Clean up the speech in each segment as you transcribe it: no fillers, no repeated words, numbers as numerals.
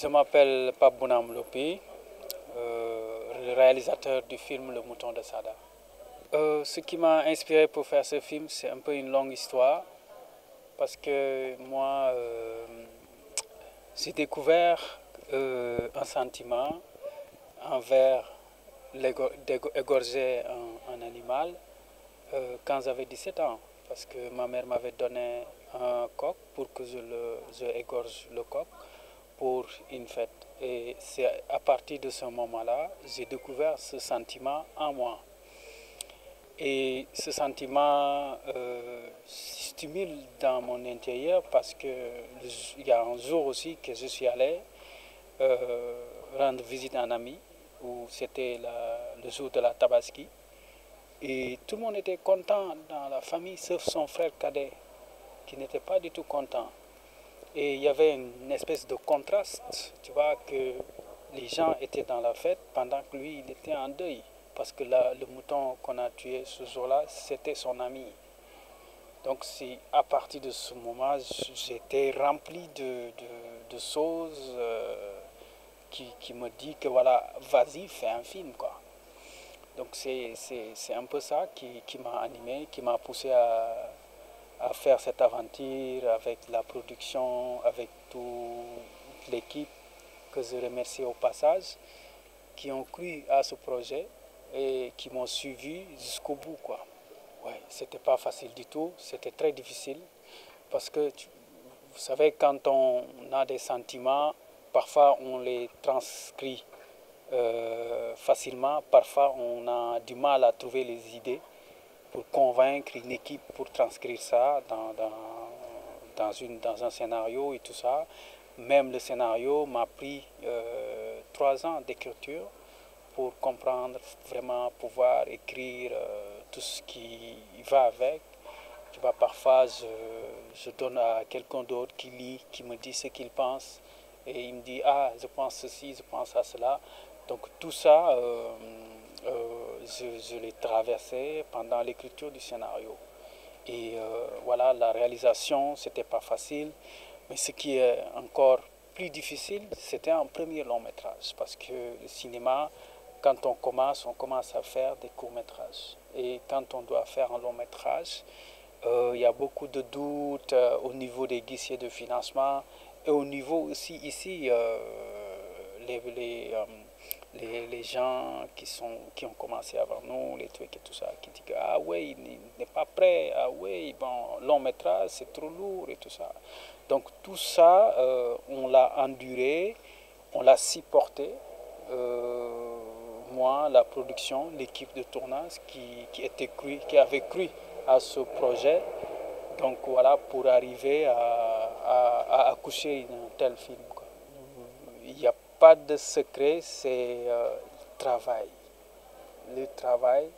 Je m'appelle Pape Bounam Lopi, le réalisateur du film Le Mouton de Sada. Ce qui m'a inspiré pour faire ce film, c'est un peu une longue histoire, parce que moi, j'ai découvert un sentiment envers égorger un animal quand j'avais 17 ans, parce que ma mère m'avait donné un coq pour que je égorge le coq pour une fête. Et c'est à partir de ce moment-là, j'ai découvert ce sentiment en moi. Et ce sentiment stimule dans mon intérieur parce qu'il y a un jour aussi que je suis allé rendre visite à un ami, où c'était le jour de la Tabaski. Et tout le monde était content dans la famille, sauf son frère cadet, qui n'était pas du tout content. Et il y avait une espèce de contraste, tu vois, que les gens étaient dans la fête pendant que lui, il était en deuil. Parce que le mouton qu'on a tué ce jour-là, c'était son ami. Donc c'est à partir de ce moment, j'étais rempli de choses qui me disent que voilà, vas-y, fais un film, quoi. Donc c'est un peu ça qui m'a animé, qui m'a poussé à faire cette aventure avec la production, avec toute l'équipe que je remercie au passage, qui ont cru à ce projet et qui m'ont suivi jusqu'au bout, quoi. Ouais, c'était pas facile du tout, c'était très difficile parce que vous savez, quand on a des sentiments, parfois on les transcrit facilement, parfois on a du mal à trouver les idées pour convaincre une équipe pour transcrire ça dans un scénario et tout ça. Même le scénario m'a pris 3 ans d'écriture pour comprendre, vraiment pouvoir écrire tout ce qui va avec. Tu vois, parfois je donne à quelqu'un d'autre qui lit, qui me dit ce qu'il pense et il me dit ah, je pense ceci, je pense à cela. Donc tout ça, je l'ai traversé pendant l'écriture du scénario. Et voilà, la réalisation, c'était pas facile. Mais ce qui est encore plus difficile, c'était un premier long métrage. Parce que le cinéma, quand on commence à faire des courts métrages. Et quand on doit faire un long métrage, il y a beaucoup de doutes au niveau des guichets de financement et au niveau aussi ici, les, les, euh, les gens qui ont commencé avant nous, les trucs et tout ça, qui disent que, ah oui, il n'est pas prêt, ah oui, bon, long métrage, c'est trop lourd et tout ça. Donc tout ça, on l'a enduré, on l'a supporté. Moi, la production, l'équipe de tournage qui avait cru à ce projet. Donc voilà, pour arriver à accoucher d'un tel film, quoi. Il n'y a pas de secret, c'est le travail. Le travail,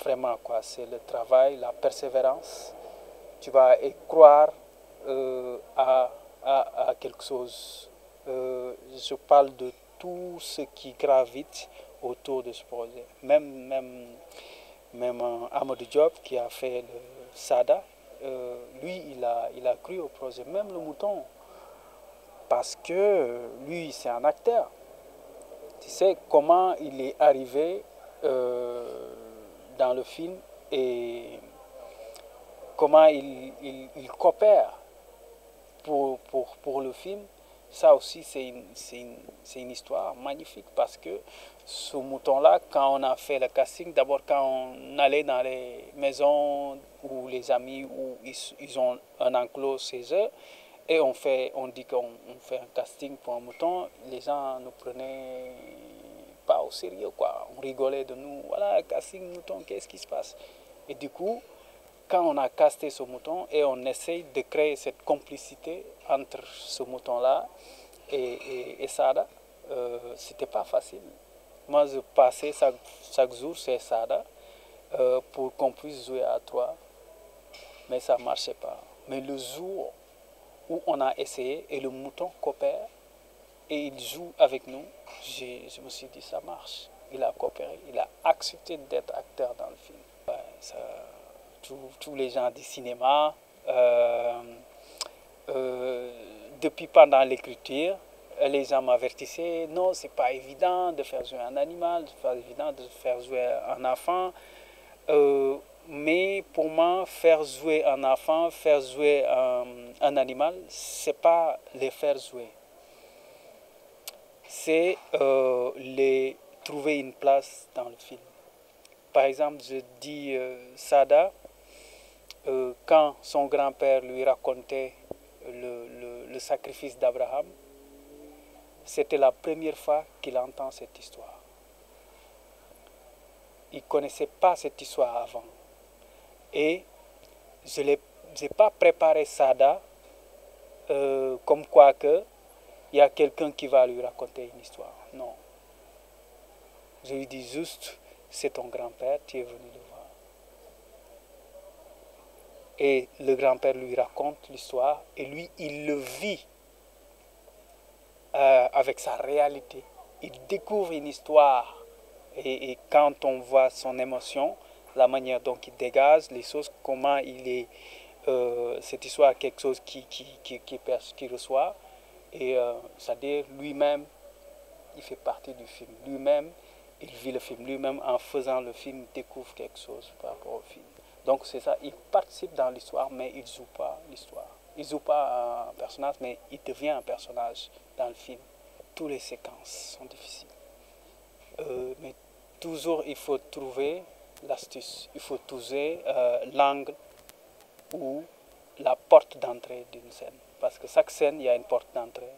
vraiment, quoi. C'est le travail, la persévérance. Tu vas y croire à quelque chose. Je parle de tout ce qui gravite autour de ce projet. Même Amadou Diop qui a fait le Sada, lui, il a cru au projet. Même le mouton, parce que lui, c'est un acteur. Tu sais comment il est arrivé dans le film et comment il coopère pour le film. Ça aussi, c'est une histoire magnifique parce que ce mouton-là, quand on a fait le casting, d'abord quand on allait dans les maisons où les amis, où ils ont un enclos chez eux, et on dit qu'on fait un casting pour un mouton, les gens ne prenaient pas au sérieux, quoi. On rigolait de nous, voilà, casting mouton, qu'est-ce qui se passe? Et du coup, quand on a casté ce mouton et on essaye de créer cette complicité entre ce mouton-là et Sada, c'était pas facile. Moi, je passais chaque jour chez Sada pour qu'on puisse jouer à trois, mais ça ne marchait pas. Mais le jour où on a essayé et le mouton coopère et il joue avec nous, je me suis dit ça marche. Il a coopéré, il a accepté d'être acteur dans le film. Ouais, ça, tous les gens du cinéma depuis pendant l'écriture, les gens m'avertissaient, non, c'est pas évident de faire jouer un animal, c'est pas évident de faire jouer un enfant. Mais pour moi, faire jouer un enfant, faire jouer un animal, c'est pas les faire jouer. C'est les trouver une place dans le film. Par exemple, je dis Sada, quand son grand-père lui racontait le sacrifice d'Abraham, c'était la première fois qu'il entend cette histoire. Il ne connaissait pas cette histoire avant. Et je n'ai pas préparé Sada comme quoi que il y a quelqu'un qui va lui raconter une histoire. Non. Je lui dis juste, c'est ton grand-père, tu es venu le voir. Et le grand-père lui raconte l'histoire et lui, il le vit avec sa réalité. Il découvre une histoire et quand on voit son émotion, la manière dont il dégage les choses, comment il est, cette histoire est quelque chose qui reçoit. Et c'est-à-dire lui-même, il fait partie du film. Lui-même, il vit le film. Lui-même, en faisant le film, il découvre quelque chose par rapport au film. Donc c'est ça, il participe dans l'histoire, mais il ne joue pas l'histoire. Il ne joue pas un personnage, mais il devient un personnage dans le film. Toutes les séquences sont difficiles. Mais toujours, il faut trouver l'astuce. Il faut trouver l'angle ou la porte d'entrée d'une scène. Parce que chaque scène, il y a une porte d'entrée.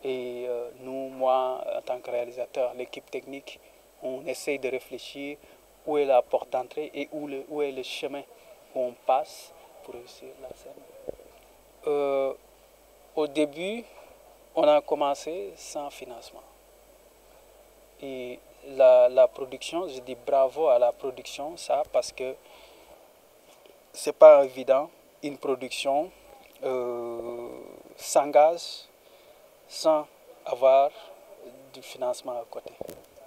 Et nous, moi, en tant que réalisateur, l'équipe technique, on essaye de réfléchir où est la porte d'entrée et où est le chemin où on passe pour réussir la scène. Au début, on a commencé sans financement. Et la production, je dis bravo à la production, ça, parce que c'est pas évident. Une production s'engage sans avoir du financement à côté.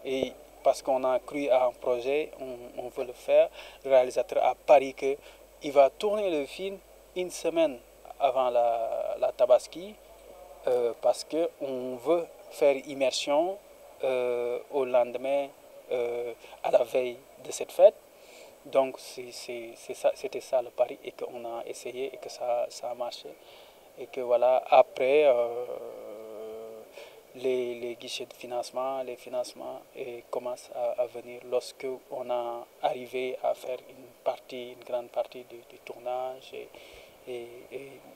Et parce qu'on a cru à un projet, on veut le faire. Le réalisateur a parié qu'il va tourner le film une semaine avant la Tabaski parce qu'on veut faire immersion au lendemain, à la veille de cette fête. Donc c'était ça le pari et qu'on a essayé et que ça a marché. Et que voilà, après, les guichets de financement, les financements commencent à venir lorsque on a arrivé à faire une grande partie du tournage et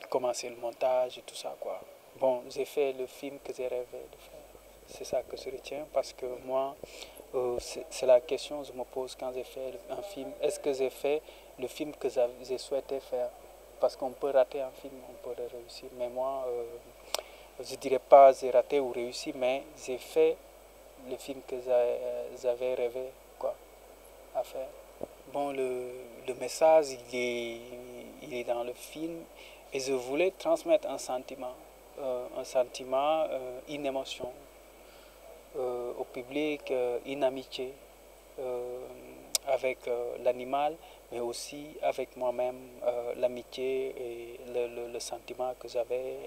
commencer le montage et tout ça, quoi. Bon, j'ai fait le film que j'ai rêvé de faire. C'est ça que je retiens parce que moi, c'est la question que je me pose quand j'ai fait un film. Est-ce que j'ai fait le film que j'ai souhaité faire? Parce qu'on peut rater un film, on peut le réussir. Mais moi, je ne dirais pas j'ai raté ou réussi, mais j'ai fait le film que j'avais rêvé quoi, à faire. Bon, le message, il est dans le film et je voulais transmettre un sentiment, une émotion au public, une amitié avec l'animal, mais aussi avec moi-même, l'amitié et le sentiment que j'avais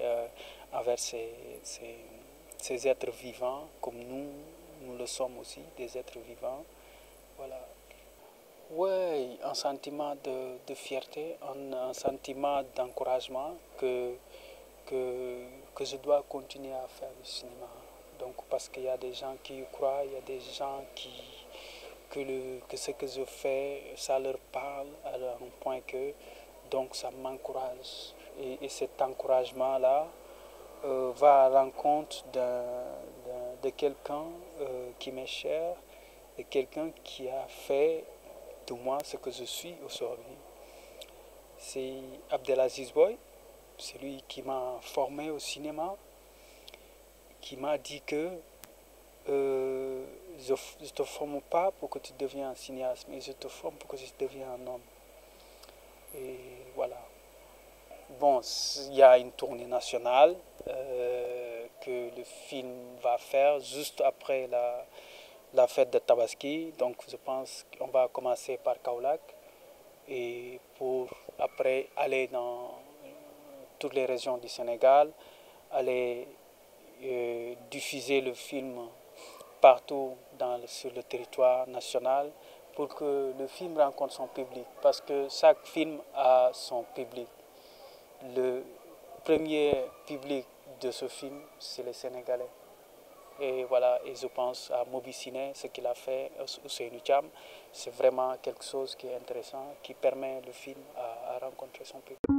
envers ces êtres vivants, comme nous le sommes aussi, des êtres vivants. Voilà. Oui, un sentiment de fierté, un sentiment d'encouragement que je dois continuer à faire du cinéma. Donc, parce qu'il y a des gens qui y croient, il y a des gens que ce que je fais, ça leur parle à un point que, donc, ça m'encourage. Et cet encouragement-là va à l'encontre de quelqu'un qui m'est cher, de quelqu'un qui a fait de moi ce que je suis aujourd'hui. C'est Abdelaziz Boy, c'est lui qui m'a formé au cinéma, qui m'a dit que je ne te forme pas pour que tu deviennes un cinéaste, mais je te forme pour que tu deviennes un homme. Et voilà. Bon, il y a une tournée nationale que le film va faire juste après la fête de Tabaski. Donc je pense qu'on va commencer par Kaolack et pour après aller dans toutes les régions du Sénégal aller diffuser le film partout sur le territoire national pour que le film rencontre son public, parce que chaque film a son public. Le premier public de ce film, c'est les Sénégalais. Et voilà, et je pense à Moby Ciné, ce qu'il a fait, Ousseynou Thiam, c'est vraiment quelque chose qui est intéressant, qui permet le film à rencontrer son public.